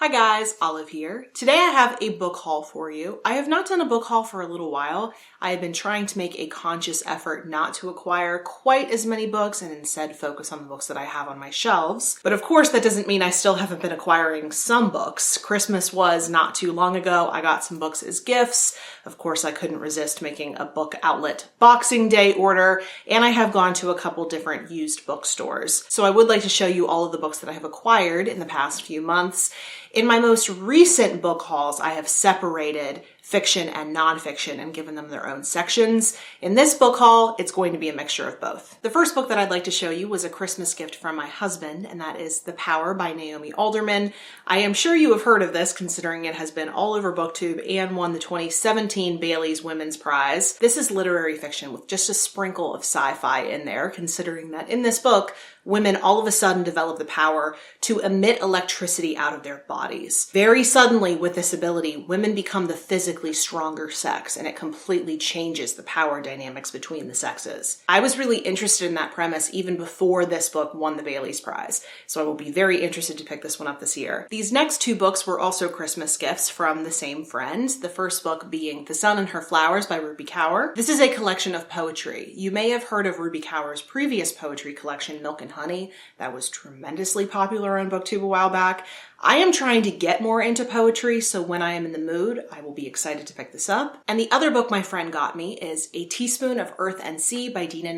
Hi guys, Olive here. Today I have a book haul for you. I have not done a book haul for a little while. I have been trying to make a conscious effort not to acquire quite as many books and instead focus on the books that I have on my shelves. But of course that doesn't mean I still haven't been acquiring some books. Christmas was not too long ago. I got some books as gifts. Of course I couldn't resist making a book outlet Boxing Day order, and I have gone to a couple different used bookstores. So I would like to show you all of the books that I have acquired in the past few months. In my most recent book hauls, I have separated fiction and nonfiction and given them their own sections. In this book haul, it's going to be a mixture of both. The first book that I'd like to show you was a Christmas gift from my husband, and that is The Power by Naomi Alderman. I am sure you have heard of this, considering it has been all over BookTube and won the 2017 Bailey's Women's Prize. This is literary fiction with just a sprinkle of sci-fi in there, considering that in this book, women all of a sudden develop the power to emit electricity out of their bodies. Very suddenly, with this ability, women become the physically stronger sex, and it completely changes the power dynamics between the sexes. I was really interested in that premise even before this book won the Bailey's Prize, so I will be very interested to pick this one up this year. These next two books were also Christmas gifts from the same friend, the first book being The Sun and Her Flowers by Ruby Kaur. This is a collection of poetry. You may have heard of Ruby Kaur's previous poetry collection, Milk and Honey, that was tremendously popular on BookTube a while back. I am trying to get more into poetry, so when I am in the mood, I will be excited to pick this up. And the other book my friend got me is A Teaspoon of Earth and Sea by Deena.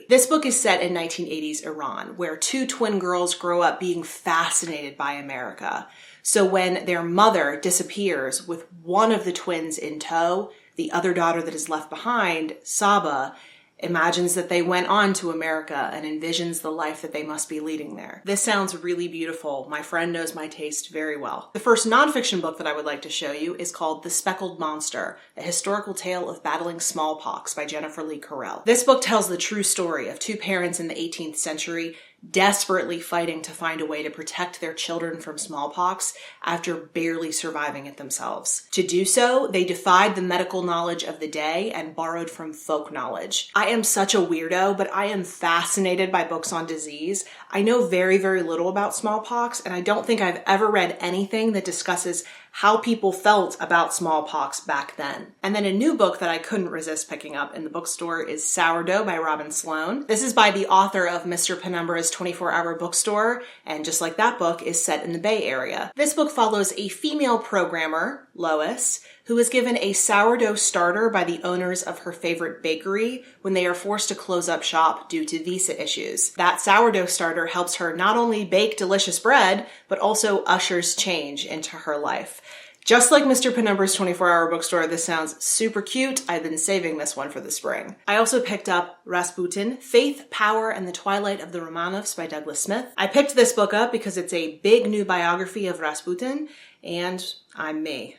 This book is set in 1980s Iran, where two twin girls grow up being fascinated by America. So when their mother disappears with one of the twins in tow, the other daughter that is left behind, Saba, imagines that they went on to America and envisions the life that they must be leading there. This sounds really beautiful. My friend knows my taste very well. The first nonfiction book that I would like to show you is called The Speckled Monster, a historical tale of battling smallpox by Jennifer Lee Carell. This book tells the true story of two parents in the 18th century desperately fighting to find a way to protect their children from smallpox after barely surviving it themselves. To do so, they defied the medical knowledge of the day and borrowed from folk knowledge. I am such a weirdo, but I am fascinated by books on disease. I know very, very little about smallpox, and I don't think I've ever read anything that discusses how people felt about smallpox back then. And then a new book that I couldn't resist picking up in the bookstore is Sourdough by Robin Sloane. This is by the author of Mr. Penumbra's 24-Hour Bookstore, and just like that book, is set in the Bay Area. This book follows a female programmer, Lois, who is given a sourdough starter by the owners of her favorite bakery when they are forced to close up shop due to visa issues. That sourdough starter helps her not only bake delicious bread, but also ushers change into her life. Just like Mr. Penumbra's 24-Hour Bookstore, this sounds super cute. I've been saving this one for the spring. I also picked up Rasputin, Faith, Power, and the Twilight of the Romanovs by Douglas Smith. I picked this book up because it's a big new biography of Rasputin, and I'm me.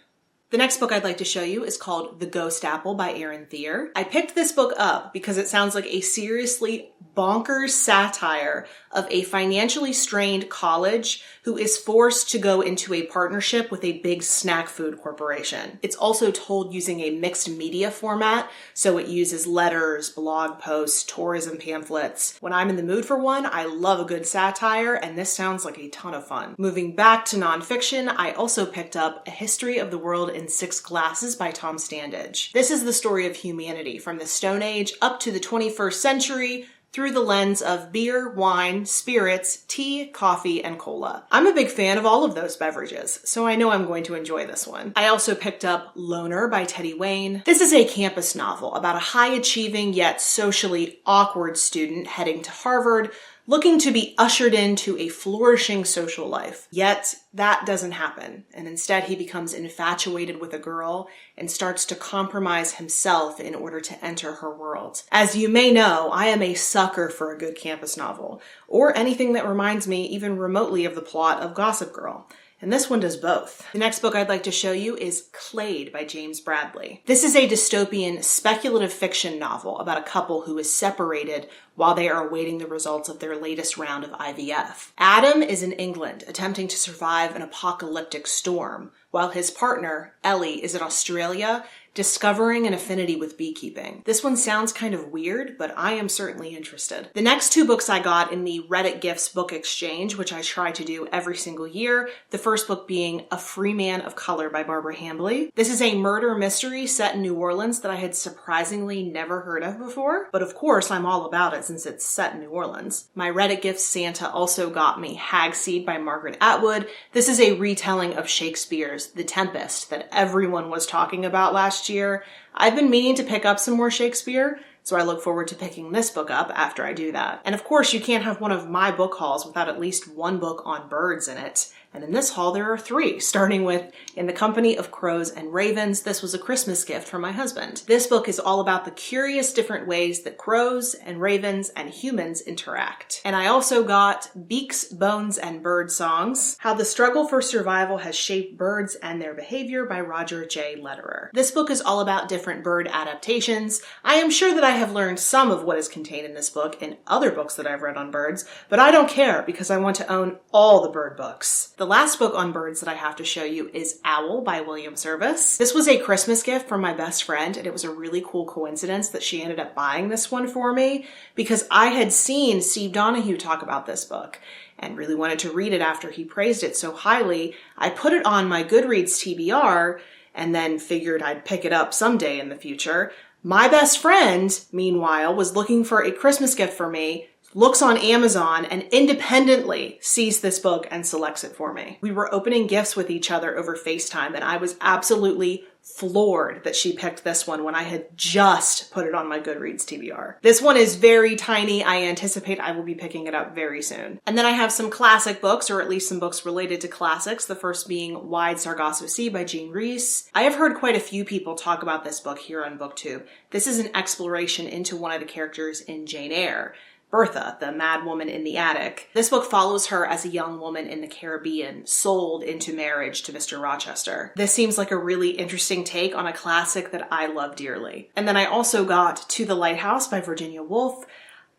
The next book I'd like to show you is called The Ghost Apple by Erin Theour. I picked this book up because it sounds like a seriously bonkers satire of a financially strained college who is forced to go into a partnership with a big snack food corporation. It's also told using a mixed media format, so it uses letters, blog posts, tourism pamphlets. When I'm in the mood for one, I love a good satire, and this sounds like a ton of fun. Moving back to nonfiction, I also picked up A History of the World in 6 Glasses by Tom Standage. This is the story of humanity from the Stone Age up to the 21st century, through the lens of beer, wine, spirits, tea, coffee, and cola. I'm a big fan of all of those beverages, so I know I'm going to enjoy this one. I also picked up Loner by Teddy Wayne. This is a campus novel about a high-achieving yet socially awkward student heading to Harvard, looking to be ushered into a flourishing social life. Yet, that doesn't happen, and instead he becomes infatuated with a girl and starts to compromise himself in order to enter her world. As you may know, I am a sucker for a good campus novel, or anything that reminds me even remotely of the plot of Gossip Girl. And this one does both. The next book I'd like to show you is Clade by James Bradley. This is a dystopian speculative fiction novel about a couple who is separated while they are awaiting the results of their latest round of IVF. Adam is in England attempting to survive an apocalyptic storm, while his partner, Ellie, is in Australia Discovering an Affinity with Beekeeping. This one sounds kind of weird, but I am certainly interested. The next two books I got in the Reddit Gifts book exchange, which I try to do every single year, the first book being A Free Man of Color by Barbara Hambly. This is a murder mystery set in New Orleans that I had surprisingly never heard of before, but of course I'm all about it since it's set in New Orleans. My Reddit Gifts Santa also got me Hagseed by Margaret Atwood. This is a retelling of Shakespeare's The Tempest that everyone was talking about last year. I've been meaning to pick up some more Shakespeare, so I look forward to picking this book up after I do that. And of course, you can't have one of my book hauls without at least one book on birds in it. And in this haul, there are three, starting with In the Company of Crows and Ravens. This was a Christmas gift from my husband. This book is all about the curious different ways that crows and ravens and humans interact. And I also got Beaks, Bones, and Bird Songs, How the Struggle for Survival Has Shaped Birds and Their Behavior by Roger J. Lederer. This book is all about different bird adaptations. I am sure that I have learned some of what is contained in this book in other books that I've read on birds, but I don't care because I want to own all the bird books. The last book on birds that I have to show you is Owl by William Service. This was a Christmas gift from my best friend, and it was a really cool coincidence that she ended up buying this one for me because I had seen Steve Donahue talk about this book and really wanted to read it after he praised it so highly. I put it on my Goodreads TBR and then figured I'd pick it up someday in the future. My best friend, meanwhile, was looking for a Christmas gift for me, looks on Amazon and independently sees this book and selects it for me. We were opening gifts with each other over FaceTime and I was absolutely floored that she picked this one when I had just put it on my Goodreads TBR. This one is very tiny. I anticipate I will be picking it up very soon. And then I have some classic books, or at least some books related to classics, the first being Wide Sargasso Sea by Jean Rhys. I have heard quite a few people talk about this book here on BookTube. This is an exploration into one of the characters in Jane Eyre, Bertha, the mad woman in the attic. This book follows her as a young woman in the Caribbean, sold into marriage to Mr. Rochester. This seems like a really interesting take on a classic that I love dearly. And then I also got To the Lighthouse by Virginia Woolf.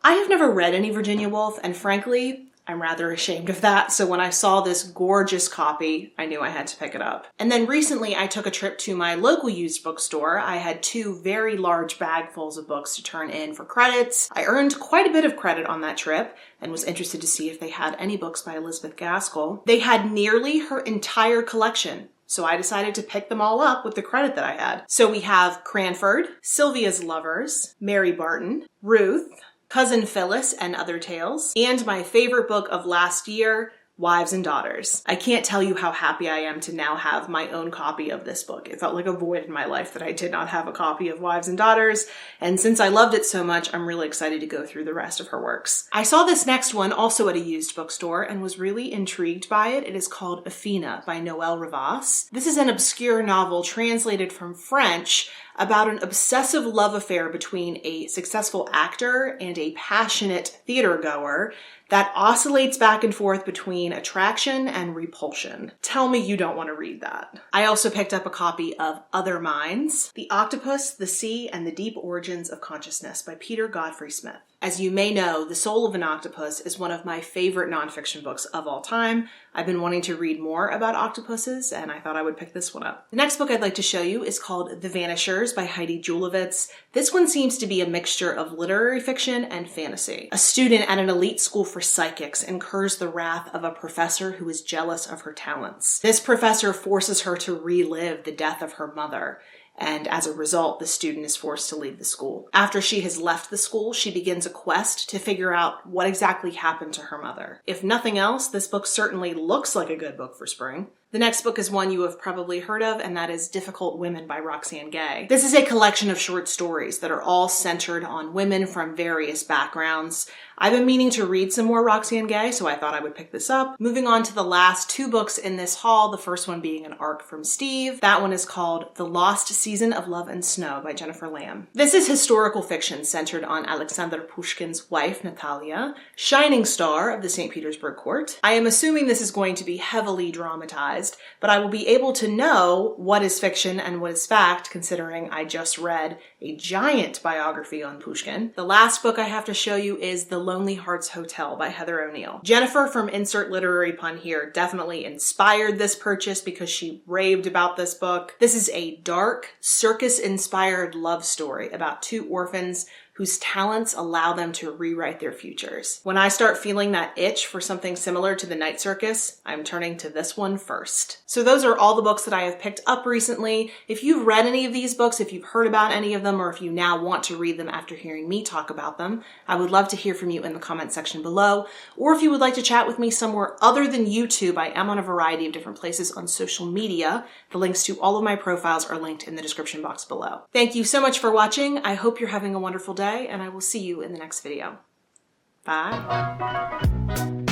I have never read any Virginia Woolf, and frankly, I'm rather ashamed of that, so when I saw this gorgeous copy, I knew I had to pick it up. And then recently I took a trip to my local used bookstore. I had two very large bagfuls of books to turn in for credits. I earned quite a bit of credit on that trip and was interested to see if they had any books by Elizabeth Gaskell. They had nearly her entire collection, so I decided to pick them all up with the credit that I had. So we have Cranford, Sylvia's Lovers, Mary Barton, Ruth, Cousin Phyllis and Other Tales, and my favorite book of last year, Wives and Daughters. I can't tell you how happy I am to now have my own copy of this book. It felt like a void in my life that I did not have a copy of Wives and Daughters, and since I loved it so much, I'm really excited to go through the rest of her works. I saw this next one also at a used bookstore and was really intrigued by it. It is called Athena by Noelle Revis. This is an obscure novel translated from French about an obsessive love affair between a successful actor and a passionate theater goer that oscillates back and forth between attraction and repulsion. Tell me you don't want to read that. I also picked up a copy of Other Minds, The Octopus, the Sea, and the Deep Origins of Consciousness by Peter Godfrey Smith. As you may know, The Soul of an Octopus is one of my favorite nonfiction books of all time. I've been wanting to read more about octopuses, and I thought I would pick this one up. The next book I'd like to show you is called The Vanishers by Heidi Julavitz. This one seems to be a mixture of literary fiction and fantasy. A student at an elite school for psychics incurs the wrath of a professor who is jealous of her talents. This professor forces her to relive the death of her mother, and as a result, the student is forced to leave the school. After she has left the school, she begins a quest to figure out what exactly happened to her mother. If nothing else, this book certainly looks like a good book for spring. The next book is one you have probably heard of, and that is Difficult Women by Roxane Gay. This is a collection of short stories that are all centered on women from various backgrounds. I've been meaning to read some more Roxane Gay, so I thought I would pick this up. Moving on to the last two books in this haul, the first one being an arc from Steve. That one is called The Lost Season of Love and Snow by Jennifer Lamb. This is historical fiction centered on Alexander Pushkin's wife, Natalia, shining star of the St. Petersburg court. I am assuming this is going to be heavily dramatized, but I will be able to know what is fiction and what is fact, considering I just read a giant biography on Pushkin. The last book I have to show you is The Lonely Hearts Hotel by Heather O'Neill. Jennifer from Insert Literary Pun here definitely inspired this purchase because she raved about this book. This is a dark, circus-inspired love story about two orphans whose talents allow them to rewrite their futures. When I start feeling that itch for something similar to the Night Circus, I'm turning to this one first. So those are all the books that I have picked up recently. If you've read any of these books, if you've heard about any of them, or if you now want to read them after hearing me talk about them, I would love to hear from you in the comment section below. Or if you would like to chat with me somewhere other than YouTube, I am on a variety of different places on social media. The links to all of my profiles are linked in the description box below. Thank you so much for watching. I hope you're having a wonderful day, and I will see you in the next video. Bye.